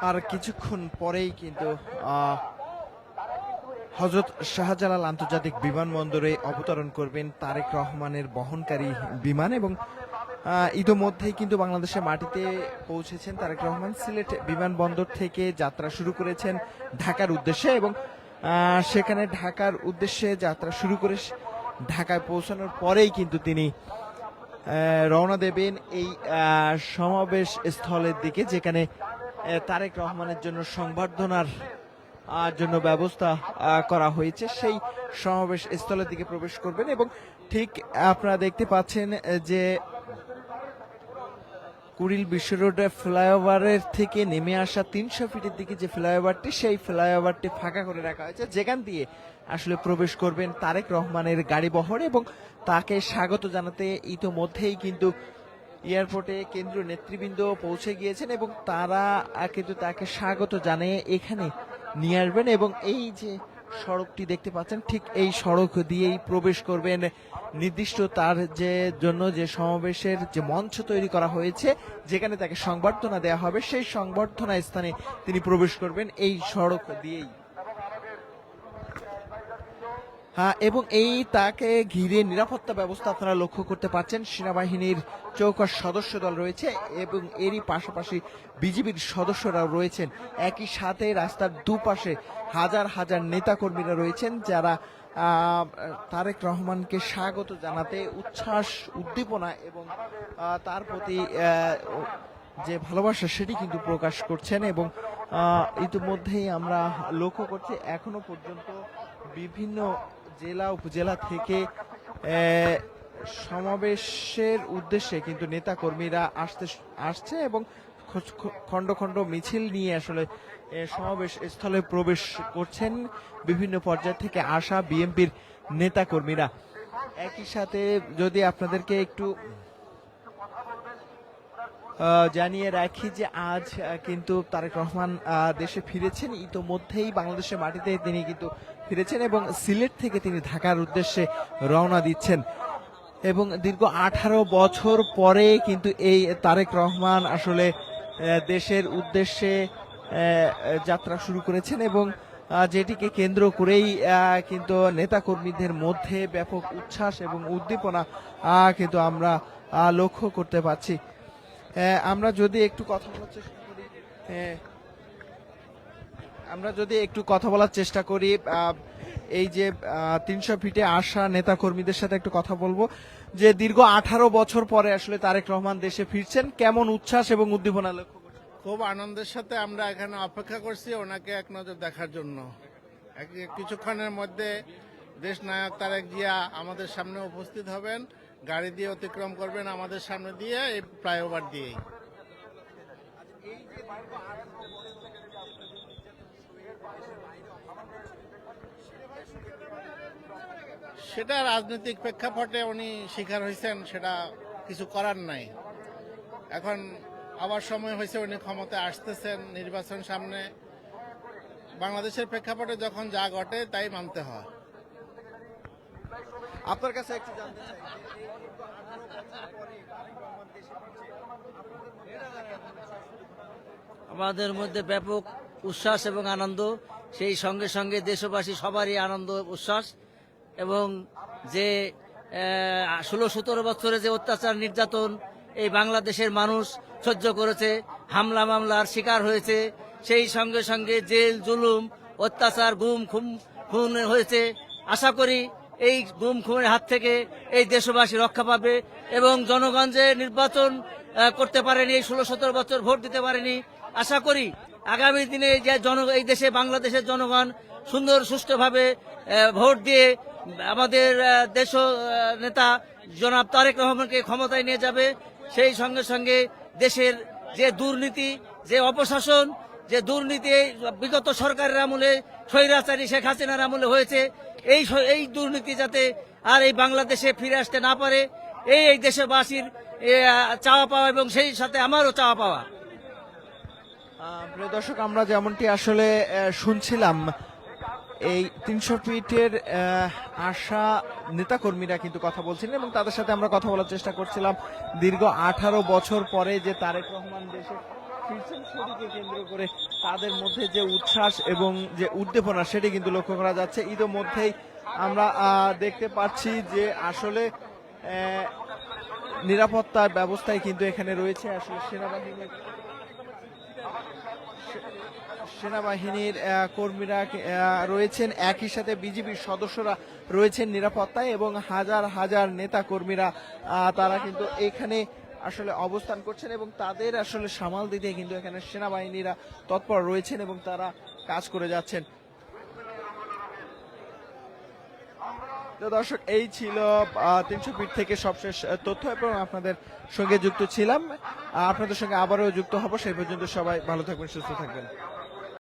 আর কিছুক্ষণ পরেই কিন্তু হযরত শাহজালাল আন্তর্জাতিক বিমানবন্দরে অবতরণ করবেন তারেক রহমানের বহনকারী বিমান এবং ইতোমধ্যেই কিন্তু বাংলাদেশের মাটিতে পৌঁছেছেন তারেক রহমান। সিলেট বিমানবন্দর থেকে যাত্রা শুরু করেছেন ঢাকার উদ্দেশ্যে এবং সেখানে ঢাকার উদ্দেশ্যে যাত্রা শুরু করে ঢাকায় পৌঁছানোর পরেই কিন্তু তিনি রওনা দেবেন এই সমাবেশ স্থলের দিকে, যেখানে তারেক রহমানের জন্য সংবর্ধনার জন্য ব্যবস্থা করা হয়েছে। সেই সমাবেশ স্থলের দিকে প্রবেশ করবেন এবং ঠিক আপনারা দেখতে পাচ্ছেন যে কুড়িল বিশ্ব রোড ফ্লাইওভারের থেকে নেমে আসা ৩০০ ফিটের দিকে যে ফ্লাইওভারটি, সেই ফ্লাইওভারটি ফাঁকা করে রাখা হয়েছে, যেখান দিয়ে আসলে প্রবেশ করবেন তারেক রহমানের গাড়ি বহর এবং তাকে স্বাগত জানাতে ইতোমধ্যেই কিন্তু এয়ারপোর্টে কেন্দ্রীয় নেতৃবৃন্দ পৌঁছে গিয়েছেন এবং তারা কিন্তু তাকে স্বাগত জানিয়ে এখানে নিয়ে আসবেন এবং এই যে সড়কটি দেখতে পাচ্ছেন, ঠিক এই সড়ক দিয়েই প্রবেশ করবেন নির্দিষ্ট তার যে জন্য যে সমাবেশের যে মঞ্চ তৈরি করা হয়েছে, যেখানে তাকে সংবর্ধনা দেওয়া হবে, সেই সংবর্ধনা স্থানে তিনি প্রবেশ করবেন এই সড়ক দিয়েই। হ্যাঁ, এবং এই তাকে ঘিরে নিরাপত্তা ব্যবস্থা আপনারা লক্ষ্য করতে পারছেন। সেনাবাহিনীর চৌকস সদস্য দল রয়েছে এবং এরই পাশাপাশি বিজিবির সদস্যরাও রয়েছেন। একই সাথে রাস্তার দুপাশে হাজার হাজার নেতাকর্মীরা রয়েছেন, যারা তারেক রহমানকে স্বাগত জানাতে উচ্ছ্বাস, উদ্দীপনা এবং তার প্রতি যে ভালোবাসা সেটি কিন্তু প্রকাশ করছেন। এবং ইতিমধ্যেই আমরা লক্ষ্য করছি এখনো পর্যন্ত বিভিন্ন জেলা উপজেলা থেকে সমাবেশের উদ্দেশ্যে কিন্তু নেতা কর্মীরা আসছে এবং খন্ড খন্ড মিছিল নিয়ে আসলে সমাবেশ স্থলে প্রবেশ করছেন বিভিন্ন পর্যায় থেকে আসা বিএনপির নেতা কর্মীরা। একই সাথে যদি আপনাদেরকে একটু জানিয়ে রাখি যে আজ কিন্তু তারেক রহমান দেশে ফিরেছেন, ইতোমধ্যেই বাংলাদেশের মাটিতে তিনি কিন্তু ফিরেছেন এবং সিলেট থেকে তিনি ঢাকার উদ্দেশ্যে রওনা দিচ্ছেন এবং দীর্ঘ 18 বছর পরে কিন্তু এই তারেক রহমান আসলে দেশের উদ্দেশ্যে যাত্রা শুরু করেছেন এবং যেটিকে কেন্দ্র করেই কিন্তু নেতাকর্মীদের মধ্যে ব্যাপক উচ্ছ্বাস এবং উদ্দীপনা কিন্তু আমরা লক্ষ্য করতে পারছি। আমরা যদি একটু কথা বলার চেষ্টা করি এই যে ৩০০ ফিটে আসা নেতা কর্মীদের সাথে একটু কথা বলবো যে দীর্ঘ 18 বছর পরে আসলে তারেক রহমান দেশে ফিরছেন, কেমন উচ্ছ্বাস এবং উদ্দীপনা লক্ষ্য করছেন? খুব আনন্দের সাথে আমরা এখানে অপেক্ষা করছি ওনাকে এক নজর দেখার জন্য। কিছুক্ষণের মধ্যে দেশ নায়ক তারেক জিয়া আমাদের সামনে উপস্থিত হবেন, গাড়ি দিয়ে অতিক্রম করবেন আমাদের সামনে দিয়ে, এই ফ্লাইওভার দিয়েই। সেটা রাজনৈতিক প্রেক্ষাপটে উনি শিকার হয়েছেন, সেটা কিছু করার নাই। এখন আবার সময় হয়েছে, উনি ক্ষমতায় আসতেছেন, নির্বাচন সামনে, বাংলাদেশের প্রেক্ষাপটে যখন যা ঘটে তাই মানতে হয়। আপনার কাছে একটু জানতে চাই, আমাদের মধ্যে ব্যাপক উচ্ছ্বাস এবং আনন্দ, সেই সঙ্গে সঙ্গে দেশবাসী সবারই আনন্দ উচ্ছ্বাস এবং যে 16-17 বছরে যে অত্যাচার নির্যাতন এই বাংলাদেশের মানুষ সহ্য করেছে, হামলা মামলার শিকার হয়েছে, সেই সঙ্গে সঙ্গে জেল জুলুম অত্যাচার গুম খুন হয়েছে। আশা করি এই গুম খুনের হাত থেকে এই দেশবাসী রক্ষা পাবে এবং জনগণ যে নির্বাচন করতে পারেনি, এই 16-17 বছর ভোট দিতে পারেনি, আশা করি আগামী দিনে যে এই দেশে বাংলাদেশের জনগণ সুন্দর সুষ্ঠুভাবে ভোট দিয়ে আমাদের দেশ নেতা জনাব তারেক রহমানকে ক্ষমতায় নিয়ে যাবে। সেই সঙ্গে সঙ্গে দেশের যে দুর্নীতি, যে অপশাসন, যে দুর্নীতি বিগত সরকারের আমলে, স্বৈরাচারী শেখ হাসিনার আমলে হয়েছে, এই দুর্নীতি যাতে আর এই বাংলাদেশে ফিরে আসতে না পারে, এই দেশবাসীর চাওয়া পাওয়া এবং সেই সাথে আমারও চাওয়া পাওয়া। প্রিয় দর্শক, আমরা যেমনটি আসলে শুনছিলাম, এই ৩০০ ফিটের আশা নেতাকর্মীরা কিন্তু কথা বলছিলেন এবং তাদের সাথে আমরা কথা বলার চেষ্টা করছিলাম। দীর্ঘ 18 বছর পরে যে তারেক রহমান দেশে ফিরছেন, সেটিকে কেন্দ্র করে তাদের মধ্যে যে উচ্ছ্বাস এবং যে উদ্দীপনা সেটি কিন্তু লক্ষ্য করা যাচ্ছে। ইতোমধ্যেই আমরা দেখতে পাচ্ছি যে আসলে নিরাপত্তার ব্যবস্থায় কিন্তু এখানে রয়েছে আসলে সেনাবাহিনীর কর্মীরা রয়েছেন, একই সাথে বিজিবির সদস্যরা রয়েছেন নিরাপত্তায় এবং হাজার হাজার নেতা কর্মীরা তারা কিন্তু এখানে আসলে অবস্থান করছেন এবং তাদের আসলে সামাল দিতে কিন্তু এখানে সেনাবাহিনীরা তৎপর রয়েছেন এবং তারা কাজ করে যাচ্ছেন। তো দর্শক, এই ছিল 300 ফিট থেকে সবশেষ তথ্য এবং আপনাদের সঙ্গে যুক্ত ছিলাম। আপনাদের সঙ্গে আবারও যুক্ত হব। সেই পর্যন্ত সবাই ভালো থাকবেন, সুস্থ থাকবেন।